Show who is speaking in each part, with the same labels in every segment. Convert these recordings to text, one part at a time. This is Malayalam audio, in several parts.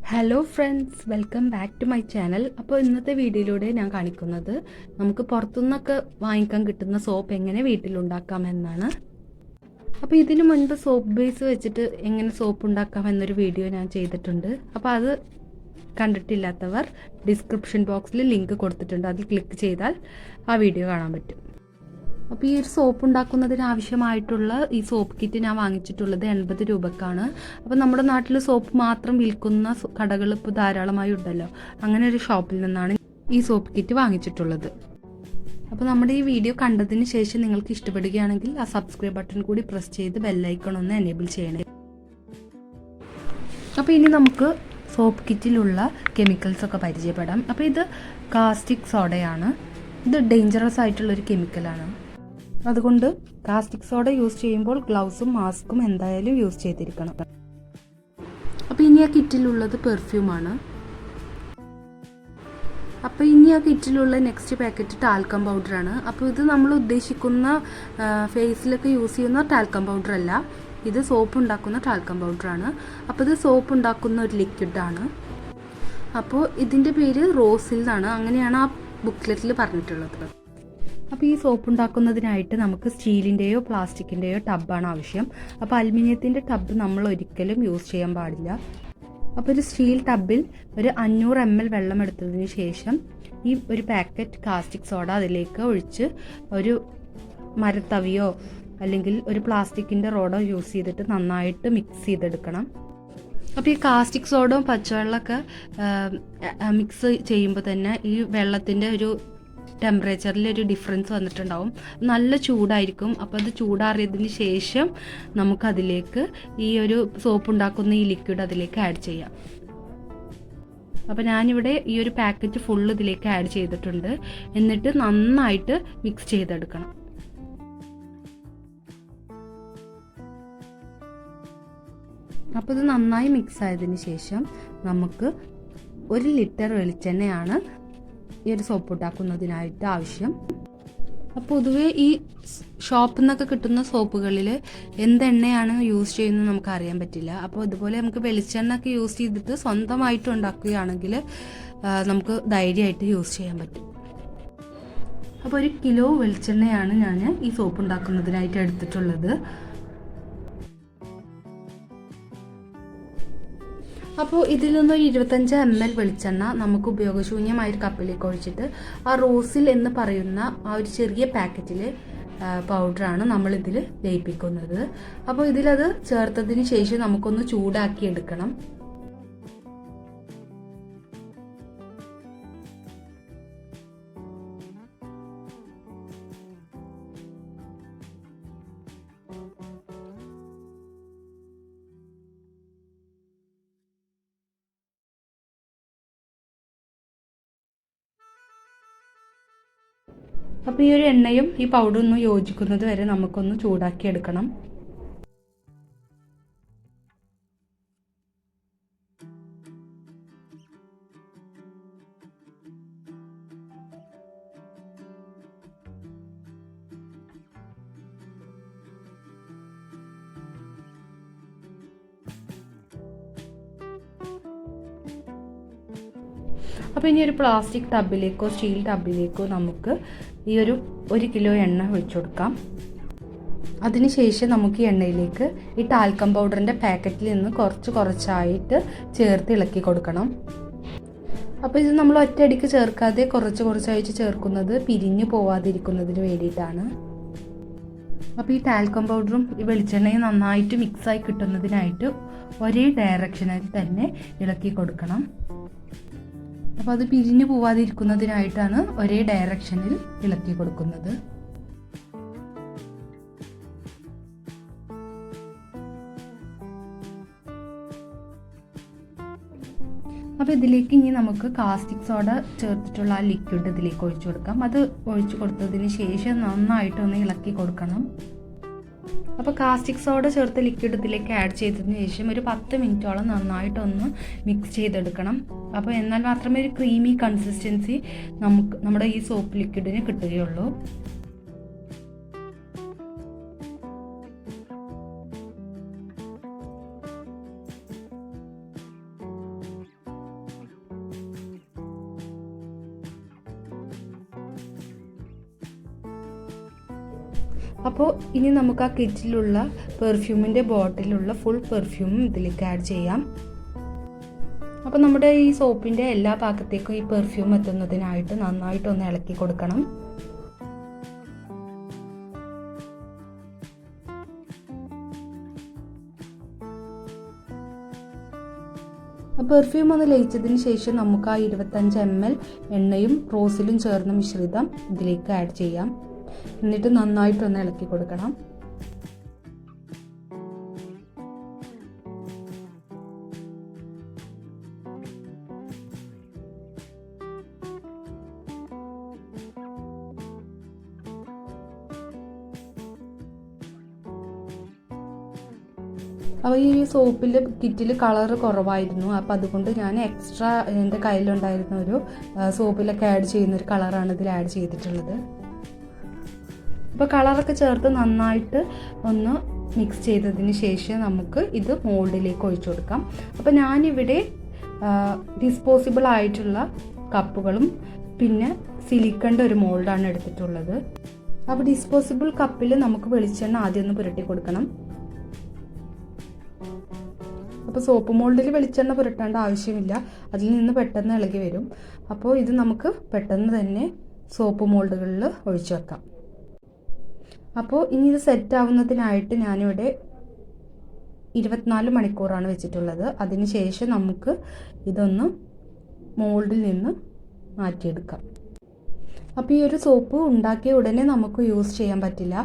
Speaker 1: Hello friends, welcome back to my channel. അപ്പോൾ ഇന്നത്തെ വീഡിയോയിലൂടെ ഞാൻ കാണിക്കുന്നത് നമുക്ക് പുറത്തുനിന്നൊക്കെ വാങ്ങിക്കാൻ കിട്ടുന്ന സോപ്പ് എങ്ങനെ വീട്ടിലുണ്ടാക്കാമെന്നാണ്. അപ്പോൾ ഇതിനു മുൻപ് സോപ്പ് ബേസ് വെച്ചിട്ട് എങ്ങനെ സോപ്പ് ഉണ്ടാക്കാം എന്നൊരു വീഡിയോ ഞാൻ ചെയ്തിട്ടുണ്ട്. അപ്പോൾ അത് കണ്ടിട്ടില്ലാത്തവർ ഡിസ്ക്രിപ്ഷൻ ബോക്സിൽ ലിങ്ക് കൊടുത്തിട്ടുണ്ട്, അതിൽ ക്ലിക്ക് ചെയ്താൽ ആ വീഡിയോ കാണാൻ പറ്റും. അപ്പോൾ ഈ ഒരു സോപ്പ് ഉണ്ടാക്കുന്നതിന് ആവശ്യമായിട്ടുള്ള ഈ സോപ്പ് കിറ്റ് ഞാൻ വാങ്ങിച്ചിട്ടുള്ളത് 80 രൂപക്കാണ്. അപ്പോൾ നമ്മുടെ നാട്ടിൽ സോപ്പ് മാത്രം വിൽക്കുന്ന കടകൾ ഇപ്പോൾ ധാരാളമായി ഉണ്ടല്ലോ, അങ്ങനെ ഒരു ഷോപ്പിൽ നിന്നാണ് ഈ സോപ്പ് കിറ്റ് വാങ്ങിച്ചിട്ടുള്ളത്. അപ്പോൾ നമ്മുടെ ഈ വീഡിയോ കണ്ടതിന് ശേഷം നിങ്ങൾക്ക് ഇഷ്ടപ്പെടുകയാണെങ്കിൽ ആ സബ്സ്ക്രൈബ് ബട്ടൺ കൂടി പ്രസ് ചെയ്ത് ബെല്ലൈക്കൺ ഒന്ന് എനേബിൾ ചെയ്യണേ. അപ്പോൾ ഇനി നമുക്ക് സോപ്പ് കിറ്റിലുള്ള കെമിക്കൽസൊക്കെ പരിചയപ്പെടാം. അപ്പോൾ ഇത് കാസ്റ്റിക് സോഡയാണ്. ഇത് ഡേഞ്ചറസ് ആയിട്ടുള്ളൊരു കെമിക്കലാണ്. അതുകൊണ്ട് കാസ്റ്റിക് സോഡ യൂസ് ചെയ്യുമ്പോൾ ഗ്ലൗസും മാസ്കും എന്തായാലും യൂസ് ചെയ്തിരിക്കണം. അപ്പോൾ ഇനി ആ കിറ്റിലുള്ളത് പെർഫ്യൂമാണ്. അപ്പോൾ ഇനി ആ കിറ്റിലുള്ള നെക്സ്റ്റ് പാക്കറ്റ് ടാൽക്കം പൗഡറാണ്. അപ്പോൾ ഇത് നമ്മൾ ഉദ്ദേശിക്കുന്ന ഫേസിലൊക്കെ യൂസ് ചെയ്യുന്ന ടാൽക്കം പൗഡർ അല്ല, ഇത് സോപ്പ് ഉണ്ടാക്കുന്ന ടാൽക്കം പൗഡറാണ്. അപ്പോൾ ഇത് സോപ്പ് ഉണ്ടാക്കുന്ന ഒരു ലിക്വിഡാണ്. അപ്പോൾ ഇതിൻ്റെ പേര് റോസിൽ എന്നാണ്, അങ്ങനെയാണ് ആ ബുക്ക്ലെറ്റിൽ പറഞ്ഞിട്ടുള്ളത്. അപ്പോൾ ഈ സോപ്പ് ഉണ്ടാക്കുന്നതിനായിട്ട് നമുക്ക് സ്റ്റീലിൻ്റെയോ പ്ലാസ്റ്റിക്കിൻ്റെയോ ടബ്ബാണ് ആവശ്യം. അപ്പോൾ അലുമിനിയത്തിൻ്റെ ടബ്ബ് നമ്മൾ ഒരിക്കലും യൂസ് ചെയ്യാൻ പാടില്ല. അപ്പോൾ ഒരു സ്റ്റീൽ ടബ്ബിൽ ഒരു 500 ml വെള്ളം എടുത്തതിന് ശേഷം ഈ ഒരു പാക്കറ്റ് കാസ്റ്റിക് സോഡ അതിലേക്ക് ഒഴിച്ച് ഒരു മരത്തവിയോ അല്ലെങ്കിൽ ഒരു പ്ലാസ്റ്റിക്കിൻ്റെ റോഡോ യൂസ് ചെയ്തിട്ട് നന്നായിട്ട് മിക്സ് ചെയ്തെടുക്കണം. അപ്പോൾ ഈ കാസ്റ്റിക് സോഡയും പച്ചവെള്ളമൊക്കെ മിക്സ് ചെയ്യുമ്പോൾ തന്നെ ഈ വെള്ളത്തിൻ്റെ ഒരു ടെമ്പറേച്ചറിൽ ഒരു ഡിഫറൻസ് വന്നിട്ടുണ്ടാവും, നല്ല ചൂടായിരിക്കും. അപ്പോൾ അത് ചൂടാറിയതിന് ശേഷം നമുക്കതിലേക്ക് ഈ ഒരു സോപ്പ് ഉണ്ടാക്കുന്ന ഈ ലിക്വിഡ് അതിലേക്ക് ആഡ് ചെയ്യാം. അപ്പോൾ ഞാനിവിടെ ഈ ഒരു പാക്കറ്റ് ഫുള്ള് ഇതിലേക്ക് ആഡ് ചെയ്തിട്ടുണ്ട്. എന്നിട്ട് നന്നായിട്ട് മിക്സ് ചെയ്തെടുക്കണം. അപ്പോൾ ഇത് നന്നായി മിക്സ് ആയതിന് ശേഷം നമുക്ക് 1 ലിറ്റർ വെളിച്ചെണ്ണയാണ് ഈ ഒരു സോപ്പ് ഉണ്ടാക്കുന്നതിനായിട്ട് ആവശ്യം. അപ്പോൾ പൊതുവേ ഈ ഷോപ്പിൽ നിന്നൊക്കെ കിട്ടുന്ന സോപ്പുകളിൽ എന്തെണ്ണയാണ് യൂസ് ചെയ്യുന്നത് നമുക്ക് അറിയാൻ പറ്റില്ല. അപ്പോൾ ഇതുപോലെ നമുക്ക് വെളിച്ചെണ്ണ ഒക്കെ യൂസ് ചെയ്തിട്ട് സ്വന്തമായിട്ട് ഉണ്ടാക്കുകയാണെങ്കിൽ നമുക്ക് ധൈര്യമായിട്ട് യൂസ് ചെയ്യാൻ പറ്റും. അപ്പോൾ 1 കിലോ വെളിച്ചെണ്ണയാണ് ഞാൻ ഈ സോപ്പ് ഉണ്ടാക്കുന്നതിനായിട്ട് എടുത്തിട്ടുള്ളത്. അപ്പോൾ ഇതിൽ നിന്നൊരു 25 ml വെളിച്ചെണ്ണ നമുക്ക് ഉപയോഗശൂന്യമായ ഒരു കപ്പിലേക്ക് ഒഴിച്ചിട്ട് ആ റോസിൽ എന്ന് പറയുന്ന ആ ഒരു ചെറിയ പാക്കറ്റിലെ പൗഡറാണ് നമ്മളിതിൽ ലയിപ്പിക്കുന്നത്. അപ്പോൾ ഇതിലത് ചേർത്തതിന് ശേഷം നമുക്കൊന്ന് ചൂടാക്കി എടുക്കണം. അപ്പോൾ ഈ ഒരു എണ്ണയും ഈ പൗഡറും ഒന്ന് യോജിക്കുന്നത് വരെ നമുക്കൊന്ന് ചൂടാക്കി എടുക്കണം. അപ്പോൾ ഇനി ഒരു പ്ലാസ്റ്റിക് ടബിലേക്കോ സ്റ്റീൽ ടബിലേക്കോ നമുക്ക് ഈ ഒരു 1 കിലോ എണ്ണ ഒഴിച്ചു കൊടുക്കാം. അതിനുശേഷം നമുക്ക് ഈ എണ്ണയിലേക്ക് ഈ ടാൽക്കം പൗഡറിൻ്റെ പാക്കറ്റിൽ നിന്ന് കുറച്ചായിട്ട് ചേർത്ത് ഇളക്കി കൊടുക്കണം. അപ്പോൾ ഇത് നമ്മൾ ഒറ്റയടിക്ക് ചേർക്കാതെ കുറച്ചായിട്ട് ചേർക്കുന്നത് പിരിഞ്ഞു പോവാതിരിക്കുന്നതിന് വേണ്ടിയിട്ടാണ്. അപ്പോൾ ഈ ടാൽക്കം പൗഡറും ഈ വെളിച്ചെണ്ണയും നന്നായിട്ട് മിക്സായി കിട്ടുന്നതിനായിട്ട് ഒരേ ഡയറക്ഷനിൽ തന്നെ ഇളക്കി കൊടുക്കണം. അപ്പോൾ അത് പിരിഞ്ഞു പോവാതിരിക്കുന്നതിനായിട്ടാണ് ഒരേ ഡയറക്ഷനിൽ ഇളക്കി കൊടുക്കുന്നത്. അപ്പോൾ ഇതിലേക്ക് ഇനി നമുക്ക് കാസ്റ്റിക് സോഡ ചേർത്തിട്ടുള്ള ആ ലിക്വിഡ് ഇതിലേക്ക് ഒഴിച്ചു കൊടുക്കാം. അത് ഒഴിച്ചു കൊടുത്തതിന് ശേഷം നന്നായിട്ടൊന്ന് ഇളക്കി കൊടുക്കണം. അപ്പോൾ കാസ്റ്റിക് സോഡ ചേർത്ത ലിക്വിഡ് ഇതിലേക്ക് ആഡ് ചെയ്തതിന് ശേഷം ഒരു 10 മിനിറ്റോളം നന്നായിട്ടൊന്ന് മിക്സ് ചെയ്തെടുക്കണം. അപ്പോൾ എന്നാൽ മാത്രമേ ഒരു ക്രീമി കൺസിസ്റ്റൻസി നമ്മുടെ ഈ സോപ്പ് ലിക്വിഡിന് കിട്ടുകയുള്ളൂ. അപ്പോൾ ഇനി നമുക്ക് ആ കിറ്റിലുള്ള പെർഫ്യൂമിൻ്റെ ബോട്ടിലുള്ള ഫുൾ പെർഫ്യൂമും ഇതിലേക്ക് ആഡ് ചെയ്യാം. അപ്പോൾ നമ്മുടെ ഈ സോപ്പിൻ്റെ എല്ലാ ഭാഗത്തേക്കും ഈ പെർഫ്യൂം എത്തുന്നതിനായിട്ട് നന്നായിട്ടൊന്ന് ഇളക്കി കൊടുക്കണം. പെർഫ്യൂം ഒന്ന് ലയിച്ചതിന് ശേഷം നമുക്ക് ആ 25 ml എണ്ണയും റോസിലും ചേർന്ന മിശ്രിതം ഇതിലേക്ക് ആഡ് ചെയ്യാം. എന്നിട്ട് നന്നായിട്ടൊന്ന് ഇളക്കി കൊടുക്കണം. അപ്പോൾ ഈ സോപ്പിൽ കിറ്റിൽ കളർ കുറവായിരുന്നു. അപ്പോൾ അതുകൊണ്ട് ഞാൻ എക്സ്ട്രാ എൻ്റെ കയ്യിലുണ്ടായിരുന്ന ഒരു സോപ്പിലൊക്കെ ആഡ് ചെയ്യുന്നൊരു കളറാണ് ഇതിൽ ആഡ് ചെയ്തിട്ടുള്ളത്. അപ്പോൾ കളറൊക്കെ ചേർത്ത് നന്നായിട്ട് ഒന്ന് മിക്സ് ചെയ്തതിന് ശേഷം നമുക്ക് ഇത് മോൾഡിലേക്ക് ഒഴിച്ചു കൊടുക്കാം. അപ്പോൾ ഞാനിവിടെ ഡിസ്പോസിബിൾ ആയിട്ടുള്ള കപ്പുകളും പിന്നെ സിലിക്കണിൻ്റെ ഒരു മോൾഡാണ് എടുത്തിട്ടുള്ളത്. അപ്പോൾ ഡിസ്പോസിബിൾ കപ്പിൽ നമുക്ക് വെളിച്ചെണ്ണ ആദ്യം ഒന്ന് പുരട്ടി കൊടുക്കണം. അപ്പോൾ സോപ്പ് മോൾഡിൽ വെളിച്ചെണ്ണ പുരട്ടേണ്ട ആവശ്യമില്ല, അതിൽ നിന്ന് പെട്ടെന്ന് ഇളകി വരും. അപ്പോൾ ഇത് നമുക്ക് പെട്ടെന്ന് തന്നെ സോപ്പ് മോൾഡുകളിൽ ഒഴിച്ചു വെക്കാം. അപ്പോൾ ഇനി ഇത് സെറ്റ് ആവുന്നതിനായിട്ട് ഞാനിവിടെ 24 മണിക്കൂറാണ് വെച്ചിട്ടുള്ളത്. അതിന് ശേഷം നമുക്ക് ഇതൊന്ന് മോൾഡിൽ നിന്ന് മാറ്റിയെടുക്കാം. അപ്പോൾ ഈ ഒരു സോപ്പ് ഉണ്ടാക്കിയ ഉടനെ നമുക്ക് യൂസ് ചെയ്യാൻ പറ്റില്ല.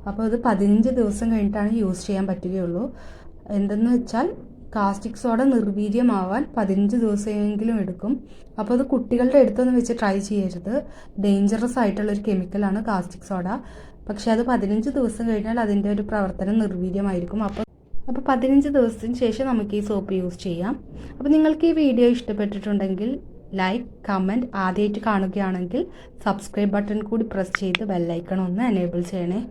Speaker 1: അപ്പോൾ ഇത് 15 ദിവസം കഴിഞ്ഞിട്ടാണ് യൂസ് ചെയ്യാൻ പറ്റുകയുള്ളൂ. എന്തെന്ന് വെച്ചാൽ കാസ്റ്റിക് സോഡ നിർവീര്യമാവാൻ 15 ദിവസമെങ്കിലും എടുക്കും. അപ്പോൾ അത് കുട്ടികളുടെ അടുത്തൊന്നും വെച്ച് ട്രൈ ചെയ്യരുത്. ഡേഞ്ചറസ് ആയിട്ടുള്ളൊരു കെമിക്കലാണ് കാസ്റ്റിക് സോഡ. പക്ഷെ അത് 15 ദിവസം കഴിഞ്ഞാൽ അതിൻ്റെ ഒരു പ്രവർത്തനം നിർവീര്യമായിരിക്കും. അപ്പോൾ 15 ദിവസത്തിന് ശേഷം നമുക്ക് ഈ സോപ്പ് യൂസ് ചെയ്യാം. അപ്പോൾ നിങ്ങൾക്ക് ഈ വീഡിയോ ഇഷ്ടപ്പെട്ടിട്ടുണ്ടെങ്കിൽ ലൈക്ക്, കമൻറ്റ്, ആദ്യമായിട്ട് കാണുകയാണെങ്കിൽ സബ്സ്ക്രൈബ് ബട്ടൺ കൂടി പ്രസ് ചെയ്ത് ബെല്ലൈക്കൺ ഒന്ന് എനേബിൾ ചെയ്യണേ.